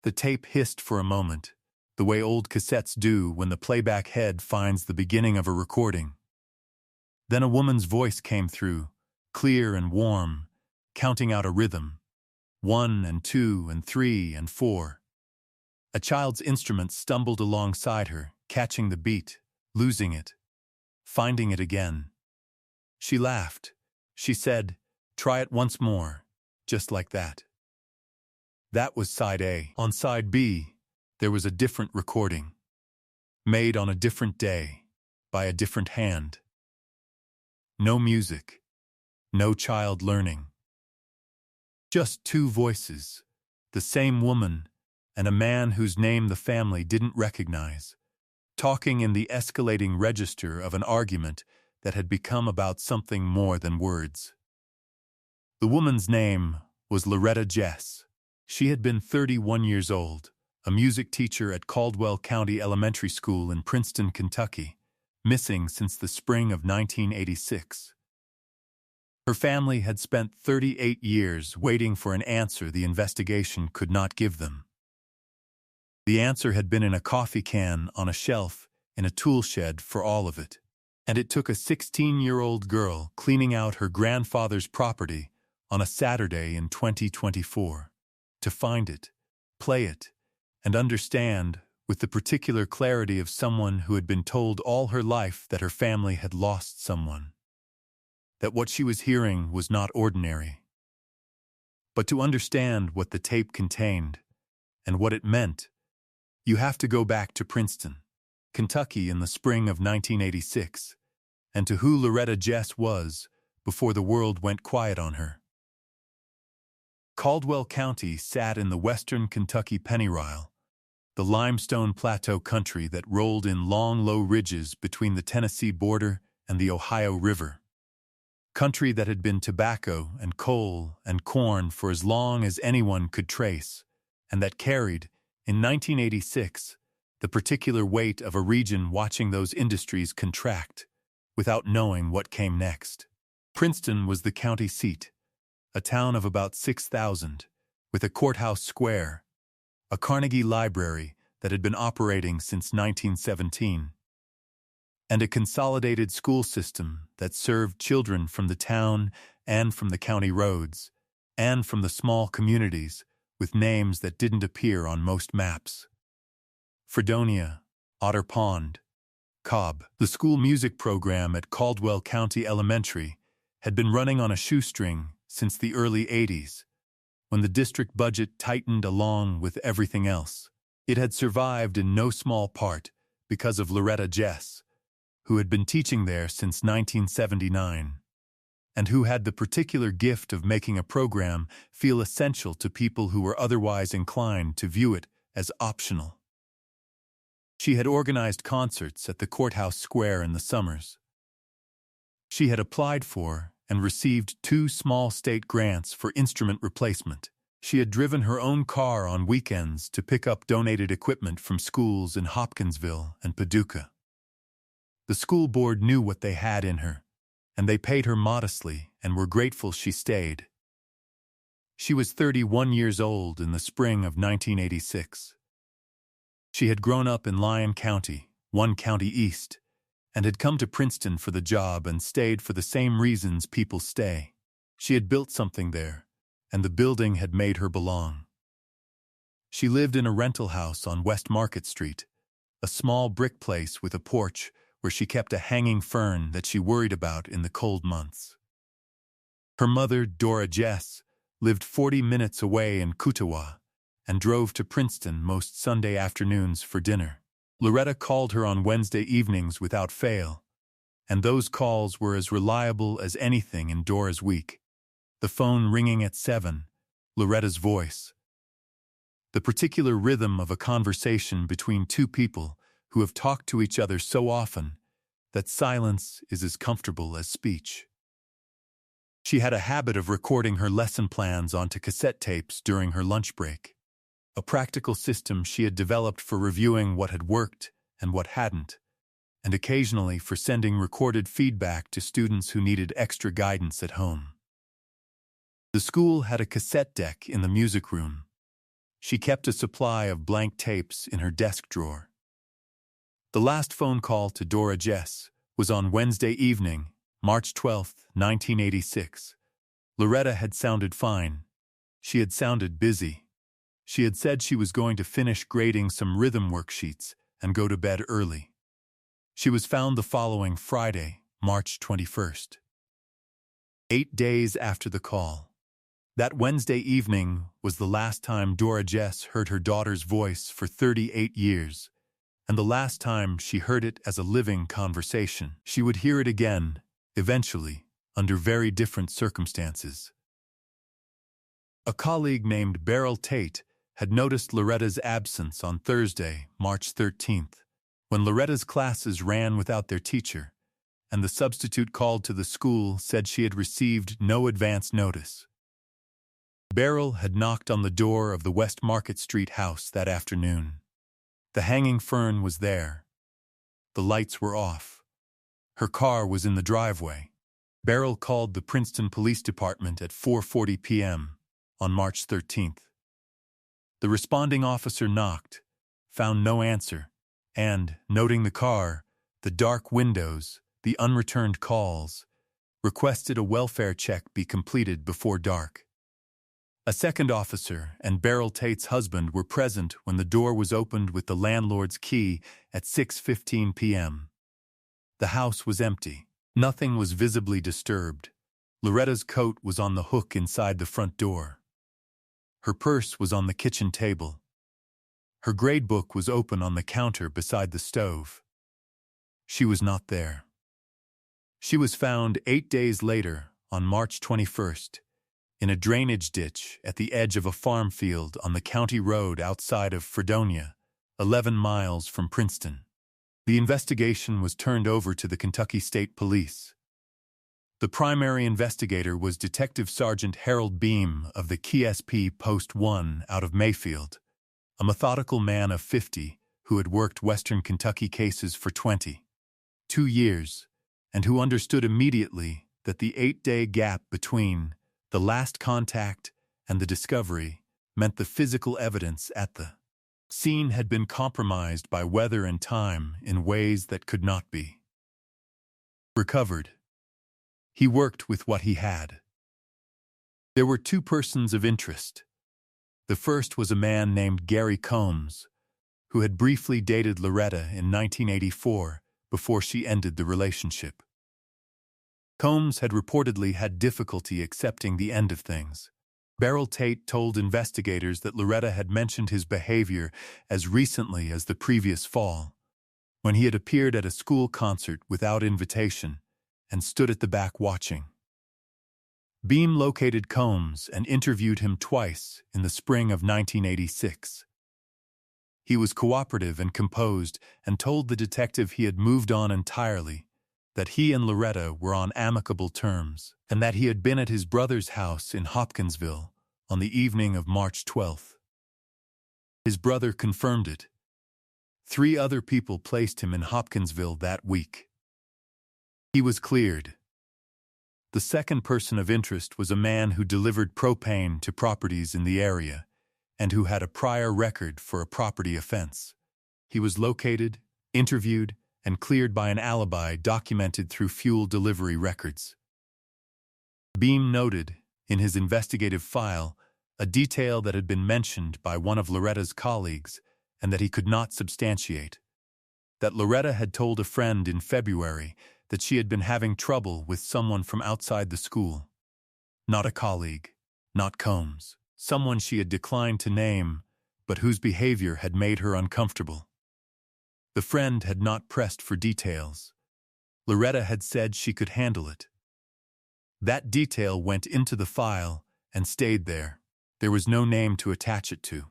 The tape hissed for a moment, the way old cassettes do when the playback head finds the beginning of a recording. Then a woman's voice came through, clear and warm, counting out a rhythm. 1 and 2 and 3 and 4. A child's instrument stumbled alongside her, catching the beat, losing it, finding it again. She laughed. She said, "Try it once more, just like that." That was side A. On side B, there was a different recording, made on a different day, by a different hand. No music, no child learning. Just two voices, the same woman and a man whose name the family didn't recognize, talking in the escalating register of an argument that had become about something more than words. The woman's name was Loretta Jess. She had been 31 years old, a music teacher at Caldwell County Elementary School in Princeton, Kentucky, missing since the spring of 1986. Her family had spent 38 years waiting for an answer the investigation could not give them. The answer had been in a coffee can on a shelf in a tool shed for all of it, and it took a 16-year-old girl cleaning out her grandfather's property on a Saturday in 2024 to find it, play it, and understand with the particular clarity of someone who had been told all her life that her family had lost someone, that what she was hearing was not ordinary. But to understand what the tape contained and what it meant, you have to go back to Princeton, Kentucky in the spring of 1986, and to who Loretta Jess was before the world went quiet on her. Caldwell County sat in the western Kentucky pennyroyal, the limestone plateau country that rolled in long, low ridges between the Tennessee border and the Ohio River. Country that had been tobacco and coal and corn for as long as anyone could trace, and that carried, in 1986, the particular weight of a region watching those industries contract, without knowing what came next. Princeton was the county seat, a town of about 6,000, with a courthouse square, a Carnegie Library that had been operating since 1917, and a consolidated school system that served children from the town and from the county roads, and from the small communities with names that didn't appear on most maps. Fredonia, Otter Pond, Cobb. The school music program at Caldwell County Elementary had been running on a shoestring since the early 80s, when the district budget tightened along with everything else. It had survived in no small part because of Loretta Jess, who had been teaching there since 1979, and who had the particular gift of making a program feel essential to people who were otherwise inclined to view it as optional. She had organized concerts at the courthouse square in the summers. She had applied for and received 2 small state grants for instrument replacement. She had driven her own car on weekends to pick up donated equipment from schools in Hopkinsville and Paducah. The school board knew what they had in her, and they paid her modestly and were grateful she stayed. She was 31 years old in the spring of 1986. She had grown up in Lyon County, 1 county east, and had come to Princeton for the job and stayed for the same reasons people stay. She had built something there, and the building had made her belong. She lived in a rental house on West Market Street, a small brick place with a porch where she kept a hanging fern that she worried about in the cold months. Her mother, Dora Jess, lived 40 minutes away in Kutawa and drove to Princeton most Sunday afternoons for dinner. Loretta called her on Wednesday evenings without fail, and those calls were as reliable as anything in Dora's week. The phone ringing at 7, Loretta's voice. The particular rhythm of a conversation between two people who have talked to each other so often that silence is as comfortable as speech. She had a habit of recording her lesson plans onto cassette tapes during her lunch break, a practical system she had developed for reviewing what had worked and what hadn't, and occasionally for sending recorded feedback to students who needed extra guidance at home. The school had a cassette deck in the music room, She kept a supply of blank tapes in her desk drawer. The last phone call to Dora Jess was on Wednesday evening, March 12, 1986. Loretta had sounded fine. She had sounded busy. She had said she was going to finish grading some rhythm worksheets and go to bed early. She was found the following Friday, March 21st. 8 days after the call. That Wednesday evening was the last time Dora Jess heard her daughter's voice for 38 years, and the last time she heard it as a living conversation. She would hear it again, eventually, under very different circumstances. A colleague named Beryl Tate had noticed Loretta's absence on Thursday, March 13th, when Loretta's classes ran without their teacher, and the substitute called to the school said she had received no advance notice. Beryl had knocked on the door of the West Market Street house that afternoon. The hanging fern was there. The lights were off. Her car was in the driveway. Beryl called the Princeton Police Department at 4:40 p.m. on March 13th. The responding officer knocked, found no answer, and, noting the car, the dark windows, the unreturned calls, requested a welfare check be completed before dark. A second officer and Beryl Tate's husband were present when the door was opened with the landlord's key at 6:15 p.m. The house was empty. Nothing was visibly disturbed. Loretta's coat was on the hook inside the front door. Her purse was on the kitchen table. Her grade book was open on the counter beside the stove. She was not there. She was found 8 days later, on March 21st, in a drainage ditch at the edge of a farm field on the county road outside of Fredonia, 11 miles from Princeton. The investigation was turned over to the Kentucky State Police. The primary investigator was Detective Sergeant Harold Beam of the KSP Post 1 out of Mayfield, a methodical man of 50 who had worked Western Kentucky cases for 22 years, and who understood immediately that the 8-day gap between the last contact and the discovery meant the physical evidence at the scene had been compromised by weather and time in ways that could not be recovered. He worked with what he had. There were two persons of interest. The first was a man named Gary Combs, who had briefly dated Loretta in 1984 before she ended the relationship. Combs had reportedly had difficulty accepting the end of things. Beryl Tate told investigators that Loretta had mentioned his behavior as recently as the previous fall, when he had appeared at a school concert without invitation and stood at the back watching. Beam located Combs and interviewed him twice in the spring of 1986. He was cooperative and composed and told the detective he had moved on entirely, that he and Loretta were on amicable terms, and that he had been at his brother's house in Hopkinsville on the evening of March 12th. His brother confirmed it. 3 other people placed him in Hopkinsville that week. He was cleared. The second person of interest was a man who delivered propane to properties in the area and who had a prior record for a property offense. He was located, interviewed, and cleared by an alibi documented through fuel delivery records. Beam noted, in his investigative file, a detail that had been mentioned by one of Loretta's colleagues and that he could not substantiate. That Loretta had told a friend in February that she had been having trouble with someone from outside the school. Not a colleague, not Combs, someone she had declined to name, but whose behavior had made her uncomfortable. The friend had not pressed for details. Loretta had said she could handle it. That detail went into the file and stayed there. There was no name to attach it to.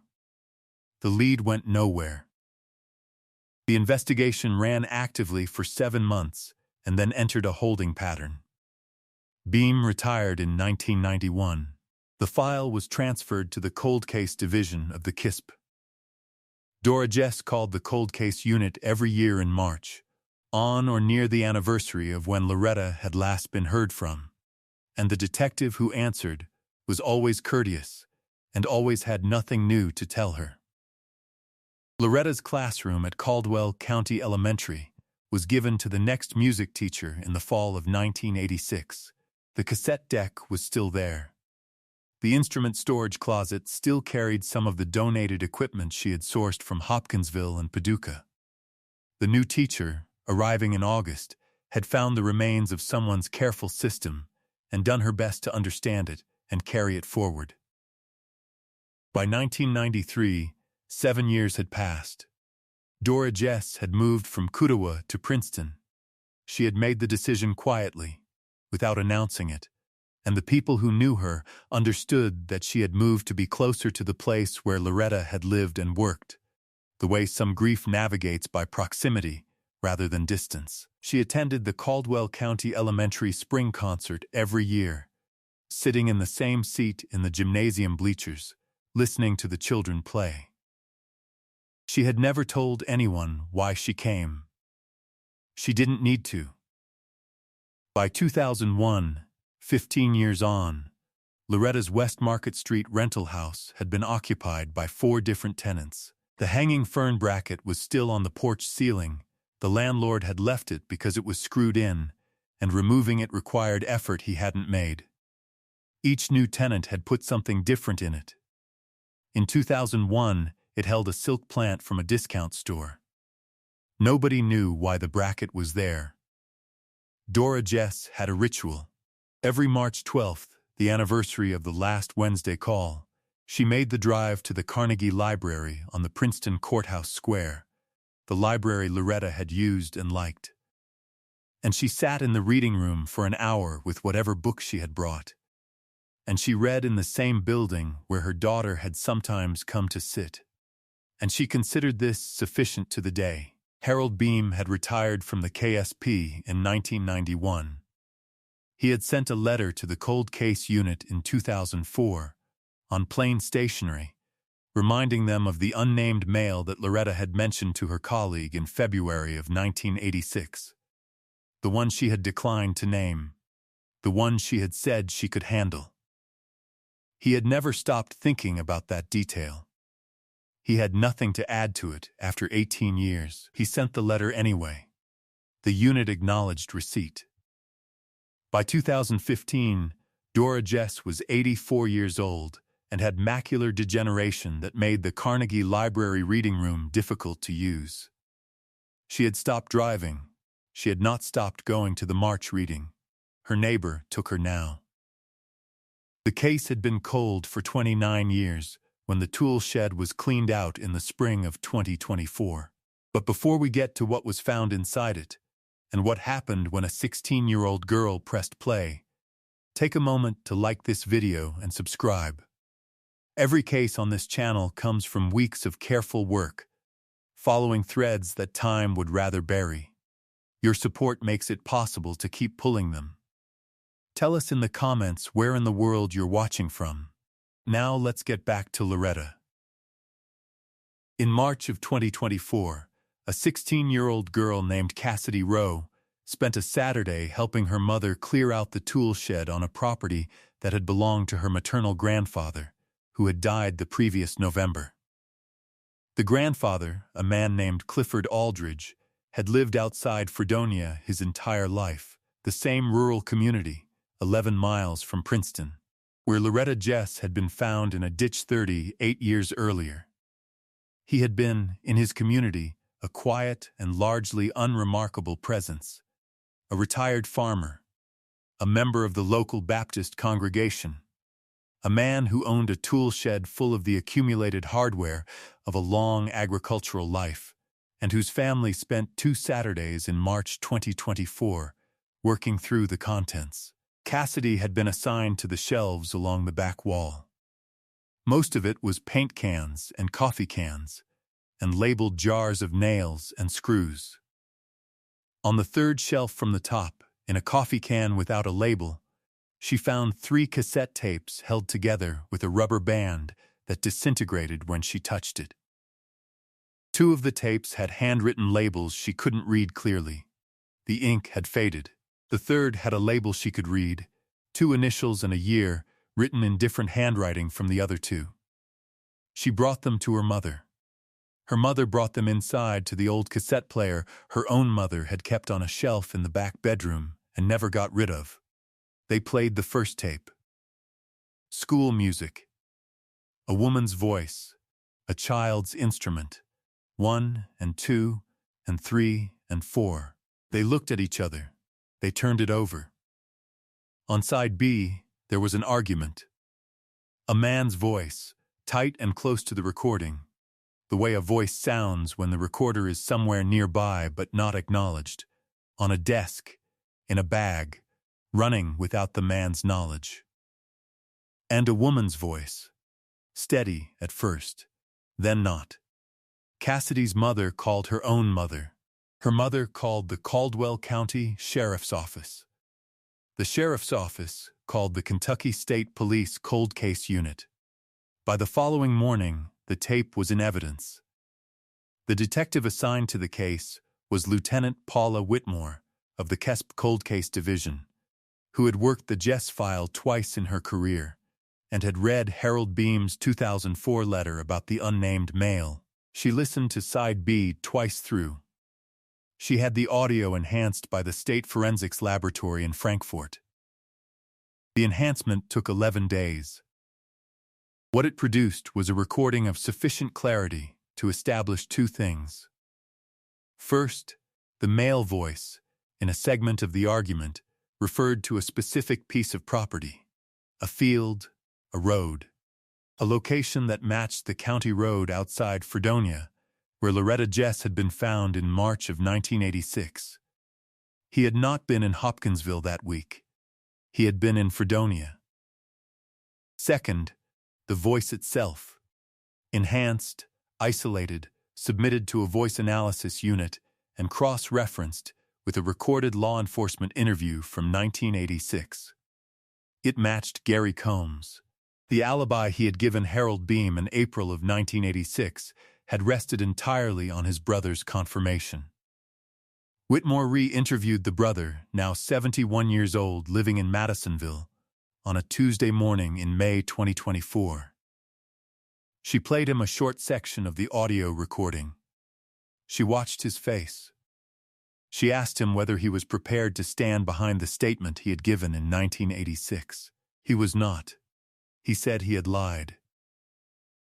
The lead went nowhere. The investigation ran actively for 7 months and then entered a holding pattern. Beam retired in 1991. The file was transferred to the Cold Case Division of the KISP. Dora Jess called the Cold Case Unit every year in March, on or near the anniversary of when Loretta had last been heard from, and the detective who answered was always courteous and always had nothing new to tell her. Loretta's classroom at Caldwell County Elementary was given to the next music teacher in the fall of 1986. The cassette deck was still there. The instrument storage closet still carried some of the donated equipment she had sourced from Hopkinsville and Paducah. The new teacher, arriving in August, had found the remains of someone's careful system and done her best to understand it and carry it forward. By 1993, 7 years had passed. Dora Jess had moved from Kudowa to Princeton. She had made the decision quietly, without announcing it, and the people who knew her understood that she had moved to be closer to the place where Loretta had lived and worked, the way some grief navigates by proximity rather than distance. She attended the Caldwell County Elementary Spring Concert every year, sitting in the same seat in the gymnasium bleachers, listening to the children play. She had never told anyone why she came. She didn't need to. By 2001, 15 years on, Loretta's West Market Street rental house had been occupied by 4 different tenants. The hanging fern bracket was still on the porch ceiling. The landlord had left it because it was screwed in, and removing it required effort he hadn't made. Each new tenant had put something different in it. In 2001, it held a silk plant from a discount store. Nobody knew why the bracket was there. Dora Jess had a ritual. Every March 12th, the anniversary of the last Wednesday call, she made the drive to the Carnegie Library on the Princeton Courthouse Square, the library Loretta had used and liked. And she sat in the reading room for an hour with whatever book she had brought. And she read in the same building where her daughter had sometimes come to sit. And she considered this sufficient to the day. Harold Beam had retired from the KSP in 1991. He had sent a letter to the Cold Case Unit in 2004, on plain stationery, reminding them of the unnamed mail that Loretta had mentioned to her colleague in February of 1986. The one she had declined to name. The one she had said she could handle. He had never stopped thinking about that detail. He had nothing to add to it after 18 years. He sent the letter anyway. The unit acknowledged receipt. By 2015, Dora Jess was 84 years old and had macular degeneration that made the Carnegie Library reading room difficult to use. She had stopped driving. She had not stopped going to the March reading. Her neighbor took her now. The case had been cold for 29 years when the tool shed was cleaned out in the spring of 2024. But before we get to what was found inside it, and what happened when a 16-year-old girl pressed play, take a moment to like this video and subscribe. Every case on this channel comes from weeks of careful work, following threads that time would rather bury. Your support makes it possible to keep pulling them. Tell us in the comments where in the world you're watching from. Now let's get back to Loretta. In March of 2024, a 16-year-old girl named Cassidy Rowe spent a Saturday helping her mother clear out the tool shed on a property that had belonged to her maternal grandfather, who had died the previous November. The grandfather, a man named Clifford Aldridge, had lived outside Fredonia his entire life, the same rural community, 11 miles from Princeton, where Loretta Jess had been found in a ditch 38 years earlier. He had been, in his community, a quiet and largely unremarkable presence, a retired farmer, a member of the local Baptist congregation, a man who owned a tool shed full of the accumulated hardware of a long agricultural life, and whose family spent 2 Saturdays in March 2024 working through the contents. Cassidy had been assigned to the shelves along the back wall. Most of it was paint cans and coffee cans, and labeled jars of nails and screws. On the third shelf from the top, in a coffee can without a label, she found 3 cassette tapes held together with a rubber band that disintegrated when she touched it. 2 of the tapes had handwritten labels she couldn't read clearly. The ink had faded. The third had a label she could read, 2 initials and a year, written in different handwriting from the other 2. She brought them to her mother. Her mother brought them inside to the old cassette player her own mother had kept on a shelf in the back bedroom and never got rid of. They played the first tape. School music. A woman's voice. A child's instrument. 1 and 2 and 3 and 4. They looked at each other. They turned it over. On side B, there was an argument. A man's voice, tight and close to the recording. The way a voice sounds when the recorder is somewhere nearby but not acknowledged. On a desk, in a bag, running without the man's knowledge. And a woman's voice. Steady at first, then not. Cassidy's mother called her own mother. Her mother called the Caldwell County Sheriff's Office. The Sheriff's Office called the Kentucky State Police Cold Case Unit. By the following morning, the tape was in evidence. The detective assigned to the case was Lieutenant Paula Whitmore of the Cassette Cold Case Division, who had worked the Jess file twice in her career and had read Harold Beam's 2004 letter about the unnamed male. She listened to side B twice through. She had the audio enhanced by the State Forensics Laboratory in Frankfort. The enhancement took 11 days. What it produced was a recording of sufficient clarity to establish two things. First, the male voice, in a segment of the argument, referred to a specific piece of property, a field, a road, a location that matched the county road outside Fredonia, where Loretta Jess had been found in March of 1986. He had not been in Hopkinsville that week. He had been in Fredonia. Second, the voice itself. Enhanced, isolated, submitted to a voice analysis unit, and cross-referenced with a recorded law enforcement interview from 1986. It matched Gary Combs. The alibi he had given Harold Beam in April of 1986 had rested entirely on his brother's confirmation. Whitmore re-interviewed the brother, now 71 years old, living in Madisonville, on a Tuesday morning in May 2024. She played him a short section of the audio recording. She watched his face. She asked him whether he was prepared to stand behind the statement he had given in 1986. He was not. He said he had lied.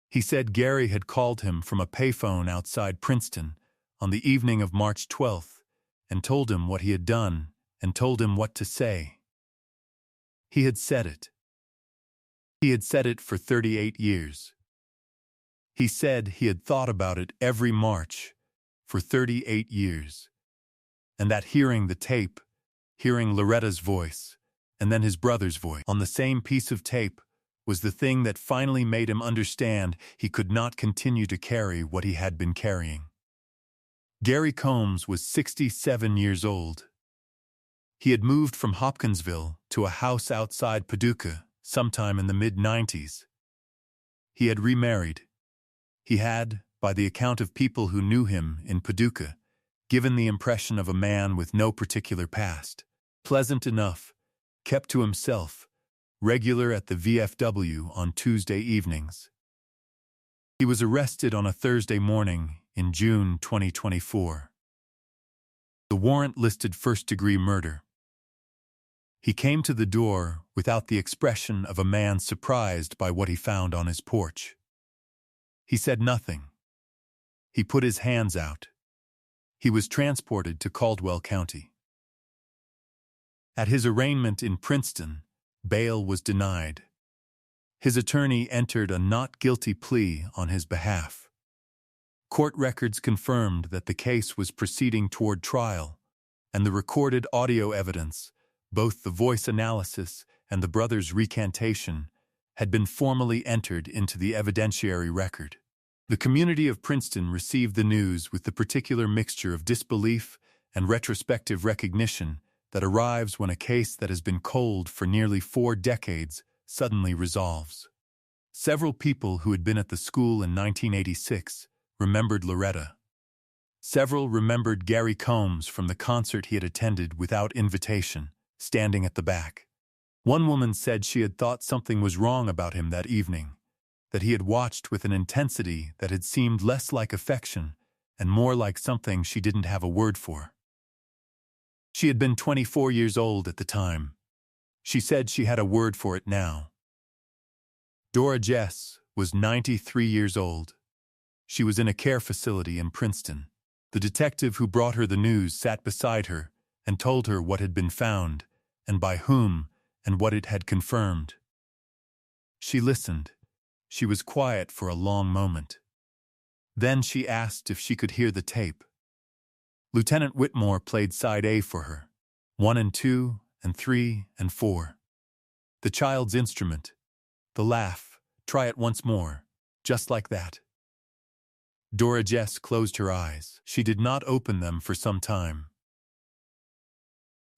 He said Gary had called him from a payphone outside Princeton on the evening of March 12th and told him what he had done and told him what to say. He had said it. He had said it for 38 years. He said he had thought about it every March for 38 years. And that hearing the tape, hearing Loretta's voice, and then his brother's voice on the same piece of tape was the thing that finally made him understand he could not continue to carry what he had been carrying. Gary Combs was 67 years old. He had moved from Hopkinsville to a house outside Paducah sometime in the mid-90s. He had remarried. He had, by the account of people who knew him in Paducah, given the impression of a man with no particular past, pleasant enough, kept to himself, regular at the VFW on Tuesday evenings. He was arrested on a Thursday morning in June 2024. The warrant listed first-degree murder. He came to the door without the expression of a man surprised by what he found on his porch. He said nothing. He put his hands out. He was transported to Caldwell County. At his arraignment in Princeton, bail was denied. His attorney entered a not guilty plea on his behalf. Court records confirmed that the case was proceeding toward trial, and the recorded audio evidence, both the voice analysis and the brother's recantation, had been formally entered into the evidentiary record. The community of Princeton received the news with the particular mixture of disbelief and retrospective recognition that arrives when a case that has been cold for nearly 4 decades suddenly resolves. Several people who had been at the school in 1986 remembered Loretta. Several remembered Gary Combs from the concert he had attended without invitation, standing at the back. One woman said she had thought something was wrong about him that evening, that he had watched with an intensity that had seemed less like affection and more like something she didn't have a word for. She had been 24 years old at the time. She said she had a word for it now. Dora Jess was 93 years old. She was in a care facility in Princeton. The detective who brought her the news sat beside her and told her what had been found, and by whom, and what it had confirmed. She listened. She was quiet for a long moment. Then she asked if she could hear the tape. Lieutenant Whitmore played side A for her, 1 and 2 and 3 and 4. The child's instrument, the laugh, try it once more, just like that. Dora Jess closed her eyes. She did not open them for some time.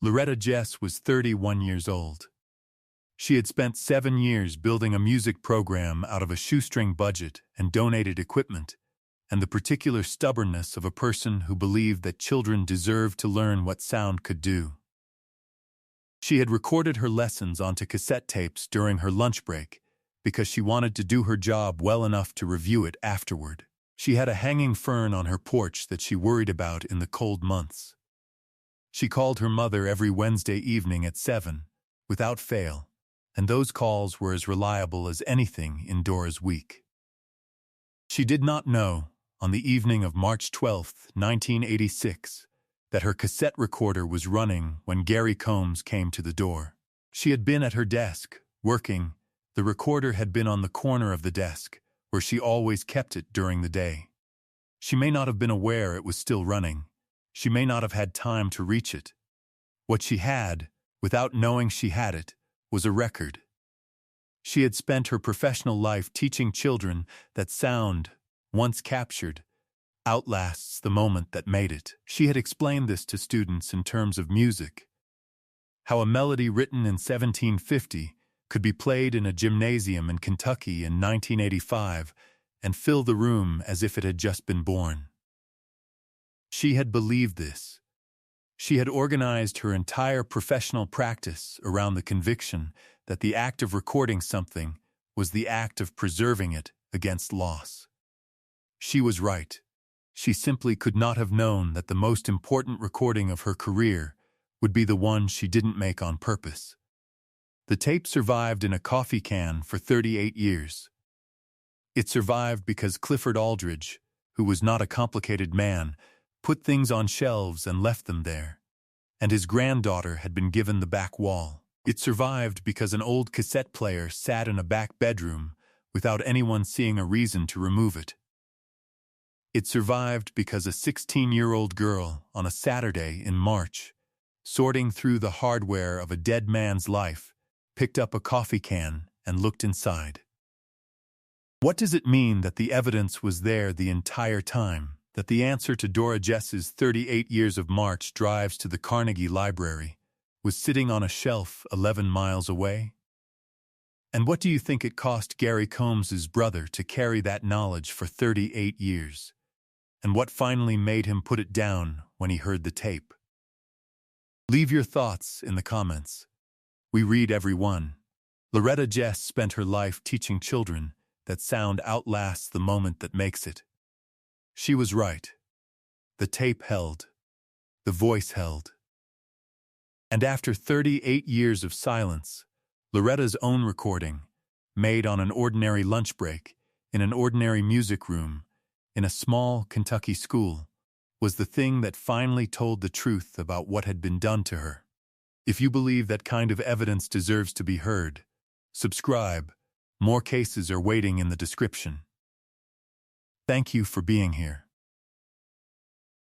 Loretta Jess was 31 years old. She had spent 7 years building a music program out of a shoestring budget and donated equipment, and the particular stubbornness of a person who believed that children deserved to learn what sound could do. She had recorded her lessons onto cassette tapes during her lunch break because she wanted to do her job well enough to review it afterward. She had a hanging fern on her porch that she worried about in the cold months. She called her mother every Wednesday evening at 7, without fail, and those calls were as reliable as anything in Dora's week. She did not know, on the evening of March 12, 1986, that her cassette recorder was running when Gary Combs came to the door. She had been at her desk, working. The recorder had been on the corner of the desk, where she always kept it during the day. She may not have been aware it was still running. She may not have had time to reach it. What she had, without knowing she had it, was a record. She had spent her professional life teaching children that sound, once captured, outlasts the moment that made it. She had explained this to students in terms of music. How a melody written in 1750 could be played in a gymnasium in Kentucky in 1985 and fill the room as if it had just been born. She had believed this. She had organized her entire professional practice around the conviction that the act of recording something was the act of preserving it against loss. She was right. She simply could not have known that the most important recording of her career would be the one she didn't make on purpose. The tape survived in a coffee can for 38 years. It survived because Clifford Aldridge, who was not a complicated man, put things on shelves and left them there, and his granddaughter had been given the back wall. It survived because an old cassette player sat in a back bedroom without anyone seeing a reason to remove it. It survived because a 16-year-old girl on a Saturday in March, sorting through the hardware of a dead man's life, picked up a coffee can and looked inside. What does it mean that the evidence was there the entire time? That the answer to Dora Jess's 38 years of March drives to the Carnegie Library was sitting on a shelf 11 miles away? And what do you think it cost Gary Combs's brother to carry that knowledge for 38 years? And what finally made him put it down when he heard the tape? Leave your thoughts in the comments. We read every one. Loretta Jess spent her life teaching children that sound outlasts the moment that makes it. She was right. The tape held. The voice held. And after 38 years of silence, Loretta's own recording, made on an ordinary lunch break, in an ordinary music room, in a small Kentucky school, was the thing that finally told the truth about what had been done to her. If you believe that kind of evidence deserves to be heard, subscribe. More cases are waiting in the description. Thank you for being here.